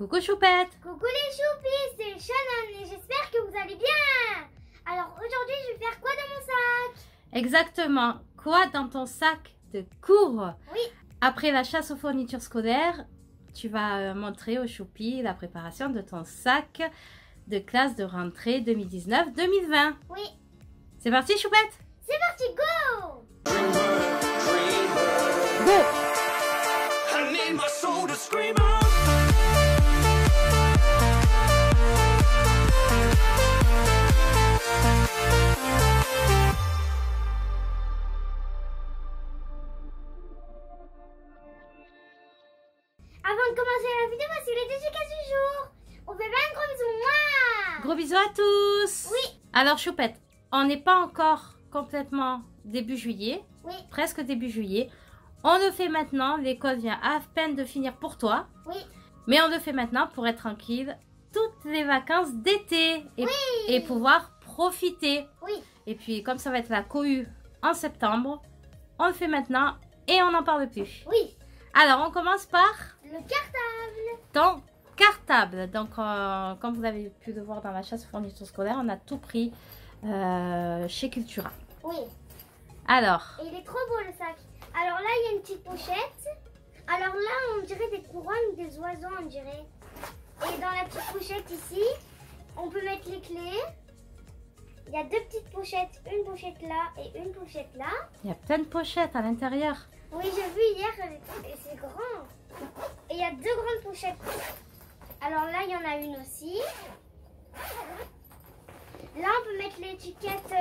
Coucou Choupette. Coucou les choupis, c'est Shannon et j'espère que vous allez bien. Alors aujourd'hui je vais faire quoi dans mon sac? Exactement, quoi dans ton sac de cours? Oui. Après la chasse aux fournitures scolaires, tu vas montrer aux choupis la préparation de ton sac de classe de rentrée 2019-2020. Oui. C'est parti Choupette? C'est parti, go! Go! I need my soul to scream out. Avant de commencer la vidéo, voici les dédicaces du jour. On fait plein de gros bisous, moi. Gros bisous à tous. Oui. Alors Choupette, on n'est pas encore complètement début juillet, Oui. presque début juillet. On le fait maintenant, l'école vient à peine de finir pour toi. Oui. Mais on le fait maintenant pour être tranquille toutes les vacances d'été et, Oui. et pouvoir profiter. Oui. Et puis comme ça va être la cohue en septembre, on le fait maintenant et on n'en parle plus. Oui. Alors on commence par Le cartable. ton cartable. Donc comme vous avez pu le voir dans la chasse aux fournitures scolaires, on a tout pris chez Cultura. Oui. Alors, Et il est trop beau le sac. Alors là, il y a une petite pochette. Alors là, on dirait des couronnes, des oiseaux, on dirait. Et dans la petite pochette ici, on peut mettre les clés. Il y a deux petites pochettes, une pochette là et une pochette là. il y a plein de pochettes à l'intérieur. Oui, j'ai vu hier et c'est grand. Et il y a deux grandes pochettes. Alors là, il y en a une aussi. Là, on peut mettre l'étiquette.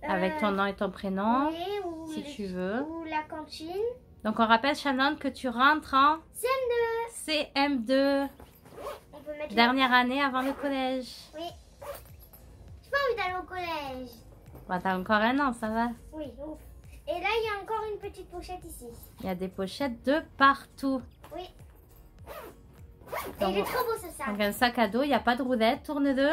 Avec ton nom et ton prénom, oui, ou si tu veux. Ou la cantine. Donc on rappelle Shannon que tu rentres en CM2. CM2, On peut mettre dernière année avant le collège. Oui. J'ai pas envie d'aller au collège. Bon, t'as encore un an, ça va. Oui, ouf. Et là, il y a encore une petite pochette ici. Il y a des pochettes de partout. Oui. Et Donc, il est trop beau ce sac. donc un sac à dos, il n'y a pas de roulette, tourne-le.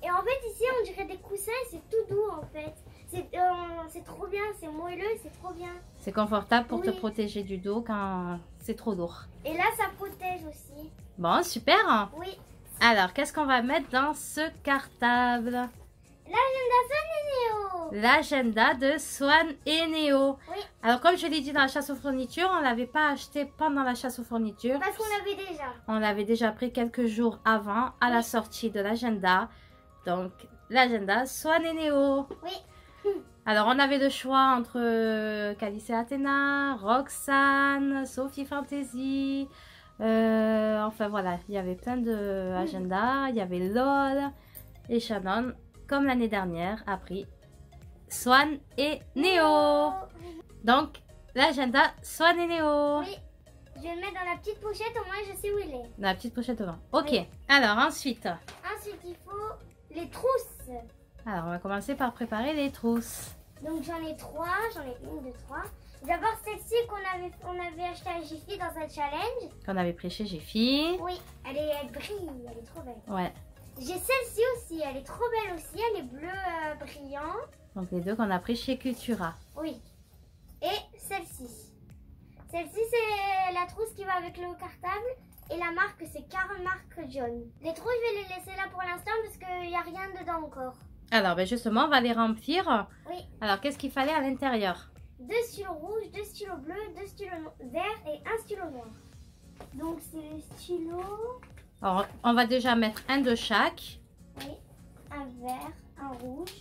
Et en fait, ici, on dirait des coussins. C'est tout doux, en fait. C'est trop bien. C'est moelleux. C'est trop bien. C'est confortable pour te Oui. protéger du dos quand c'est trop lourd. Et là, ça protège aussi. Bon, super. Oui. Alors, qu'est-ce qu'on va mettre dans ce cartable? L'agenda Swan et Néo. L'agenda de Swan et Néo. Oui. Alors, comme je l'ai dit dans la chasse aux fournitures, on ne l'avait pas acheté pendant la chasse aux fournitures. Parce qu'on l'avait déjà. On l'avait déjà pris quelques jours avant, à la sortie de l'agenda. Donc, l'agenda Swan et Néo. Oui. Alors, on avait le choix entre Calice et Athéna, Roxane, Sophie Fantasy. Enfin, voilà, il y avait plein d'agendas. Il y avait LOL. Et Shannon, comme l'année dernière, a pris Swan et Néo. Donc, l'agenda Swan et Néo. Oui. Je vais le mettre dans la petite pochette. Au moins, je sais où il est. Dans la petite pochette devant. Ok. Oui. Alors, ensuite. Ensuite, il faut les trousses. Alors, on va commencer par préparer les trousses. Donc j'en ai trois, j'en ai une, deux, trois. D'abord celle-ci qu'on avait acheté à Jiffy dans un challenge. Qu'on avait pris chez Jiffy. Oui, elle brille, elle est trop belle. Ouais. J'ai celle-ci aussi, elle est trop belle aussi, elle est bleue brillant. Donc, les deux qu'on a pris chez Cultura. Oui. Et celle-ci. Celle-ci c'est la trousse qui va avec le cartable. Et la marque c'est Karl Mark John. Les trousses je vais les laisser là pour l'instant parce qu'il n'y a rien dedans encore. Alors, ben justement, on va les remplir. Oui. Alors, qu'est-ce qu'il fallait à l'intérieur? 2 stylos rouges, 2 stylos bleus, 2 stylos verts et 1 stylo noir. Donc c'est les stylos. Alors, on va déjà mettre un de chaque. Oui, un vert, un rouge.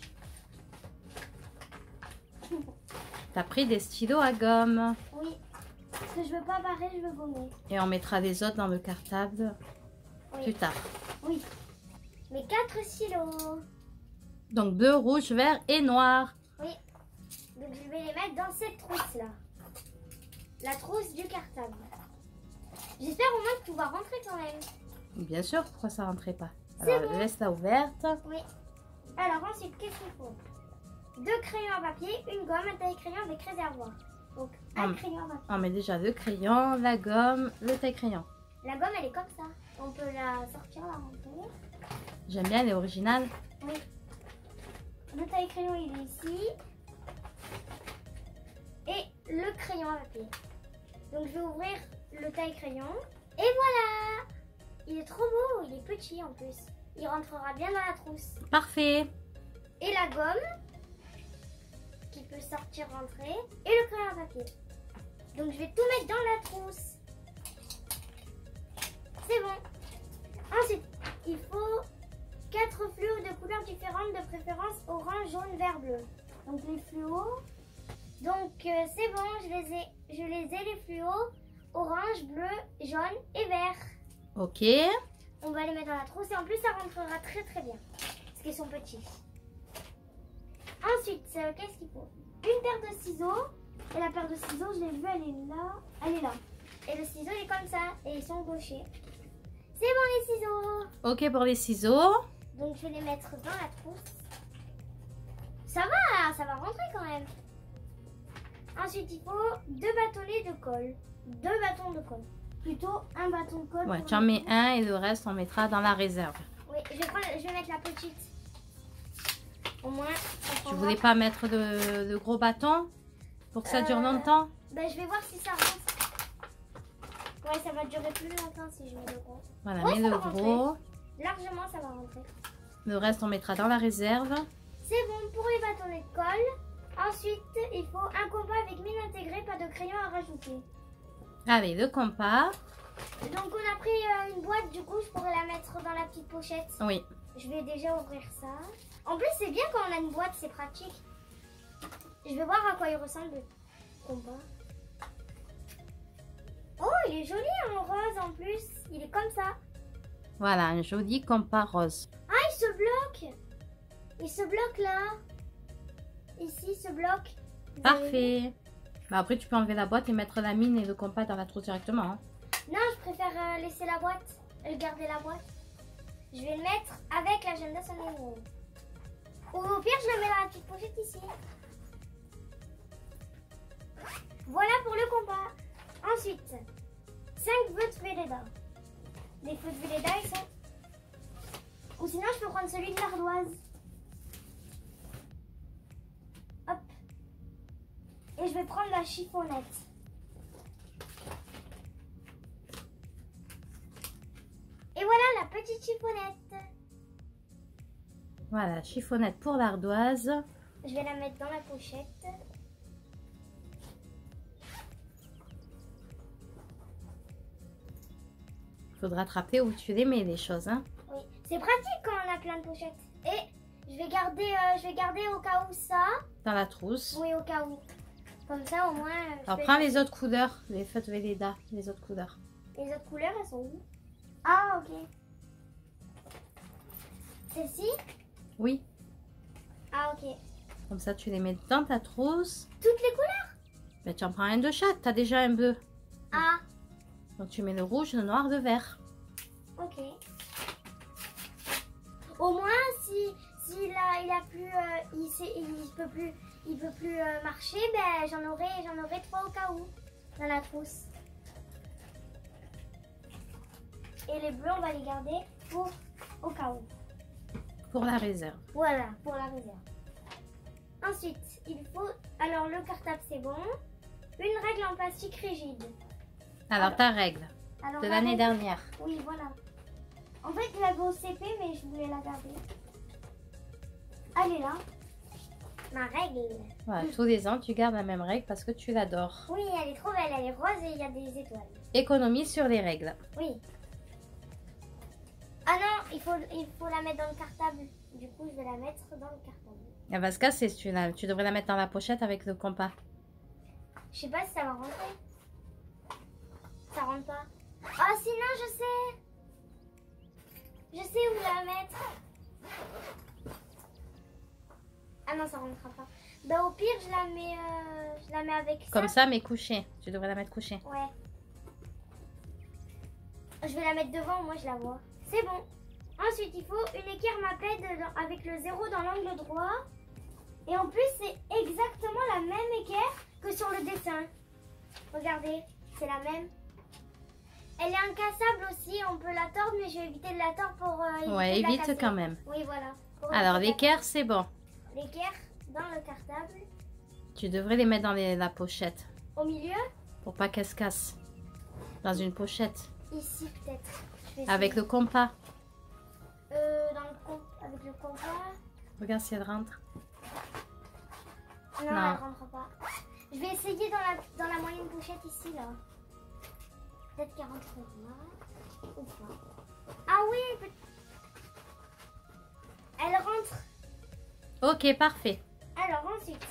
Tu as pris des stylos à gomme. Oui, parce que je veux pas barrer, je veux gommer. Et on mettra les autres dans le cartable Oui. plus tard. Oui, mes 4 stylos. Donc, bleu, rouge, vert et noir. Oui, donc je vais les mettre dans cette trousse-là. La trousse du cartable. J'espère au moins que tout va rentrer quand même. Bien sûr, pourquoi ça rentrait pas? C'est Alors, bon. laisse-la ouverte. Oui. Alors ensuite, qu'est-ce qu'il faut? 2 crayons à papier, une gomme, un taille-crayon avec réservoir. Donc un crayon à papier. On met déjà le crayon, la gomme, le taille-crayon. La gomme, elle est comme ça. On peut la sortir, la remplir. J'aime bien, elle est originale. Oui. Le taille-crayon, il est ici. Et le crayon à papier. Donc, je vais ouvrir le taille-crayon. Et voilà! petit en plus. Il rentrera bien dans la trousse. Parfait. Et la gomme qui peut sortir, rentrer. Et le crayon à papier. Donc je vais tout mettre dans la trousse. C'est bon. Ensuite, il faut 4 fluos de couleurs différentes, de préférence orange, jaune, vert, bleu. Donc les fluos. Donc c'est bon, je les ai les fluos. Orange, bleu, jaune et vert. Ok. On va les mettre dans la trousse et en plus ça rentrera très très bien. Parce qu'ils sont petits. Ensuite, qu'est-ce qu'il faut? Une paire de ciseaux. Et la paire de ciseaux, je l'ai vue, elle est là. Elle est là. Et le ciseau il est comme ça. Et ils sont gauchers. C'est bon les ciseaux. Ok pour les ciseaux. Donc je vais les mettre dans la trousse. Ça va rentrer quand même. Ensuite, il faut 2 bâtonnets de colle. 2 bâtons de colle. Plutôt un bâton de colle. Ouais, tu en mets un et le reste on mettra dans la réserve. Oui, je vais mettre la petite. Au moins, Tu voulais pas mettre de gros bâtons pour que ça dure longtemps? Ben, je vais voir si ça rentre. Ouais, ça va durer plus longtemps si je mets le gros. Voilà, Ouais, mets ça le va rentrer. gros. Largement, ça va rentrer. Le reste on mettra dans la réserve. C'est bon pour les bâtonnets de colle. Ensuite, il faut un compas avec mine intégrée, pas de crayon à rajouter. Allez, le compas. Donc, on a pris une boîte, du coup, je pourrais la mettre dans la petite pochette. Oui. Je vais déjà ouvrir ça. En plus, c'est bien quand on a une boîte, c'est pratique. Je vais voir à quoi il ressemble le compas. Oh, il est joli en rose en plus. Il est comme ça. Voilà, un joli compas rose. Ah, il se bloque. Il se bloque là. Ici, il se bloque. Vous avez vu? Parfait. Bah après, tu peux enlever la boîte et mettre la mine et le compas dans la trousse directement. Hein. Non, je préfère laisser la boîte. Garder la boîte. Je vais le mettre avec l'agenda Sunday Room. Ou au pire, je le mets dans la petite pochette ici. Voilà pour le compas. Ensuite, 5 feux de Velleda. Les feux de Velleda, ils sont... Ou sinon, je peux prendre celui de l'ardoise. Hop. Et je vais prendre la chiffonnette. Et voilà la petite chiffonnette. Voilà, chiffonnette pour l'ardoise. Je vais la mettre dans la pochette. Il faudra attraper où tu les mets les choses. Hein. Oui, c'est pratique quand on a plein de pochettes. Et je vais garder au cas où ça. Dans la trousse. Oui, au cas où. Comme ça, au moins. Alors prends les autres couleurs, les feux de Velleda, les autres couleurs. Les autres couleurs, elles sont où? Ah, ok. Celle-ci? Oui, Ah, ok. comme ça tu les mets dans ta trousse. Toutes les couleurs? Ben, tu en prends un de chaque, tu as déjà un bleu. Ah, Donc tu mets le rouge, le noir, le vert. ok. Au moins, si là, il a plus, il peut plus marcher, ben j'en aurai 3 au cas où dans la trousse. Et les bleus, on va les garder pour au cas où. Pour la réserve. Voilà, pour la réserve. Ensuite, il faut... Alors, le cartable, c'est bon. Une règle en plastique rigide. Alors ta règle Alors, de la l'année règle- dernière. Oui, voilà. En fait, je l'avais au CP, mais je voulais la garder. Elle est là. Ma règle. Voilà, tous les ans tu gardes la même règle parce que tu l'adores. Oui, elle est trop belle. Elle est rose et il y a des étoiles. Économie sur les règles. Oui. Ah non, il faut la mettre dans le cartable. Du coup, je vais la mettre dans le cartable. Elle va se casser celui-là. Tu devrais la mettre dans la pochette avec le compas. Je sais pas si ça va rentrer. Ça rentre pas. Ah, sinon, je sais. Je sais où la mettre. Ah non, ça rentrera pas. Bah, au pire, je la mets avec ça. Comme ça, mais couchée. Tu devrais la mettre couchée. Ouais. Je vais la mettre devant, moi je la vois. C'est bon. Ensuite, il faut une équerre Maped avec le 0 dans l'angle droit. Et en plus, c'est exactement la même équerre que sur le dessin. Regardez, c'est la même. Elle est incassable aussi, on peut la tordre, mais je vais éviter de la tordre pour Ouais, de la évite casser. quand même. Oui, voilà. Pour Alors éviter l'équerre, c'est bon. l'équerre dans le cartable. Tu devrais les mettre dans la pochette Au milieu, pour pas qu'elles se cassent. Dans une pochette. ici peut-être. Je vais Avec essayer. le compas. le compas. Regarde si elle rentre. Non, Non. elle rentre pas. Je vais essayer dans la moyenne pochette ici, là. Peut-être qu'elle rentrera ou pas. Ah oui, elle rentre. Ok, parfait. Alors ensuite,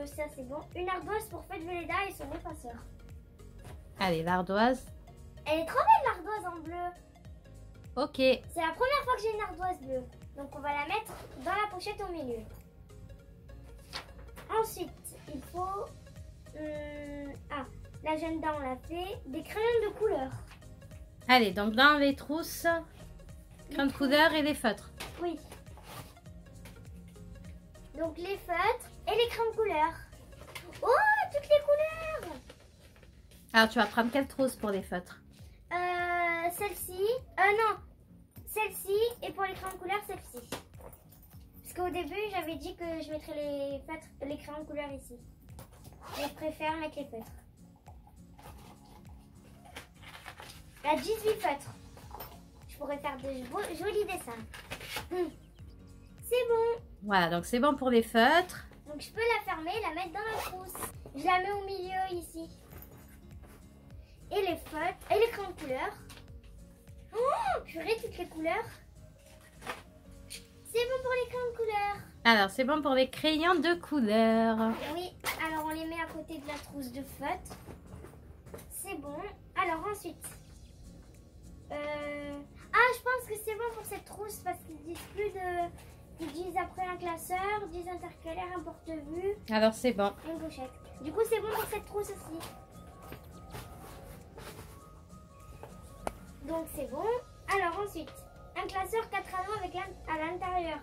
ça c'est bon. Une ardoise pour Fête Véleda et son effaceur. Allez, l'ardoise. Elle est trop belle l'ardoise en bleu. Ok. C'est la première fois que j'ai une ardoise bleue. Donc on va la mettre dans la pochette au milieu. Ensuite, il faut... l'agenda on l'a fait. Des crayons de couleur. Allez, donc dans les trousses, crayons de couleur et les feutres. Oui. Donc les feutres et les crayons de couleur. Oh, toutes les couleurs. Alors, tu vas prendre quelle trousse pour les feutres? Celle-ci. Non. Celle-ci. Et pour les crayons de couleur, celle-ci. Parce qu'au début, j'avais dit que je mettrais les crayons de couleur ici. Mais je préfère mettre les feutres. Il y a 18 feutres. Je pourrais faire de jolis dessins. C'est bon. Voilà, donc c'est bon pour les feutres. Donc je peux la fermer et la mettre dans la trousse. Je la mets au milieu ici. Et les feutres et les crayons de couleur. Oh, purée, toutes les couleurs. C'est bon pour les crayons de couleur. Alors, c'est bon pour les crayons de couleur. Oui, alors on les met à côté de la trousse de feutres. C'est bon. Alors ensuite. Je pense que c'est bon pour cette trousse parce qu'ils disent plus de... Ils disent après un classeur, 10 intercalaires, un porte-vue. Alors, c'est bon. Et une pochette. Du coup, c'est bon pour cette trousse aussi. Donc, c'est bon. Alors, ensuite, un classeur 4 anneaux avec à l'intérieur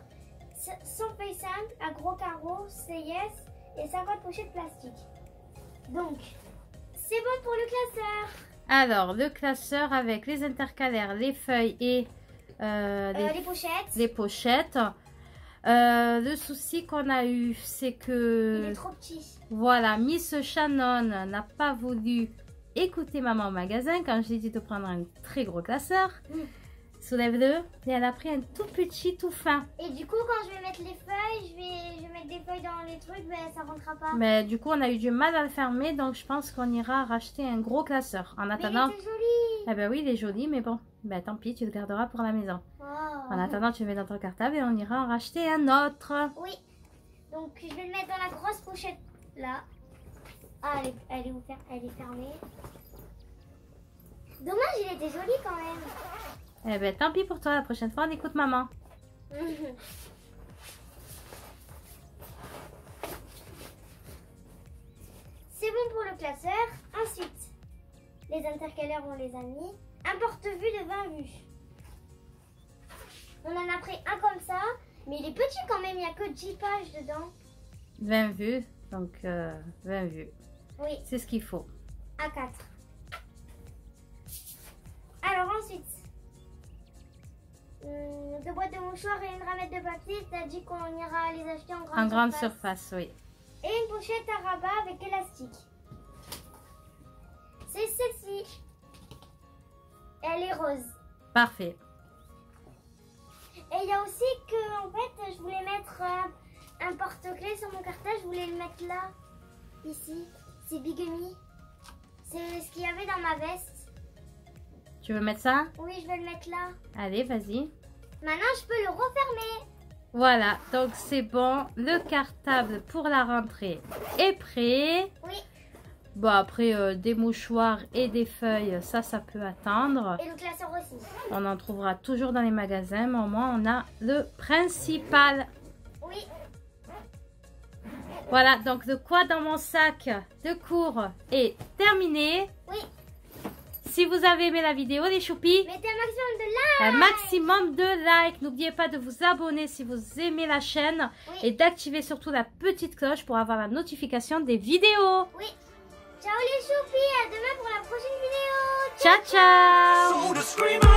100 feuilles simples à gros carreaux, CIS et 50 pochettes plastiques. Donc, c'est bon pour le classeur. Alors, le classeur avec les intercalaires, les feuilles et les pochettes. les pochettes. Le souci qu'on a eu, c'est que... Il est trop petit. Voilà, Miss Shannon n'a pas voulu écouter maman au magasin quand je lui ai dit de prendre un très gros classeur. Soulève-le. Et elle a pris un tout petit, tout fin. Et du coup, quand je vais mettre les feuilles, je vais mettre des feuilles dans les trucs, mais ça rentrera pas. Mais du coup, on a eu du mal à le fermer, donc je pense qu'on ira racheter un gros classeur. En attendant... Mais il était joli. Eh ben oui, il est joli, mais bon, ben tant pis, tu le garderas pour la maison. Oh. En attendant, tu le mets dans ton cartable et on ira en racheter un autre. Oui. Donc, je vais le mettre dans la grosse pochette, là. Ah, elle est fermée. Dommage, il était joli quand même. Eh ben tant pis pour toi, la prochaine fois, on écoute maman. C'est bon pour le classeur. Ensuite, les intercalaires, on les a mis. Un porte-vue de 20 vues. On en a pris un comme ça, mais il est petit quand même, il n'y a que 10 pages dedans. 20 vues, donc 20 vues. Oui, C'est ce qu'il faut. A4. Alors ensuite, 2 boîtes de mouchoirs et une ramette de papier. T'as dit qu'on ira les acheter en grande En grande surface. surface, oui. Et une pochette à rabat avec élastique. C'est celle-ci. Elle est rose. Parfait. Et il y a aussi que, en fait, je voulais mettre un porte-clés sur mon cartable. Je voulais le mettre là, ici. C'est Bigamy. C'est ce qu'il y avait dans ma veste. Tu veux mettre ça? Oui, je vais le mettre là. Allez, vas-y. Maintenant, je peux le refermer. Voilà, donc c'est bon. Le cartable pour la rentrée est prêt. Oui. Bon, après, des mouchoirs et des feuilles, ça peut attendre. Et le classeur aussi. On en trouvera toujours dans les magasins, mais au moins, on a le principal. Oui. Voilà, donc de quoi dans mon sac de cours est terminé. Oui. Si vous avez aimé la vidéo, les choupis, Mettez un maximum de likes. un maximum de likes. N'oubliez pas de vous abonner si vous aimez la chaîne. Oui. Et d'activer surtout la petite cloche pour avoir la notification des vidéos. Oui. Ciao les choupis, à demain pour la prochaine vidéo. Ciao, ciao! So to scream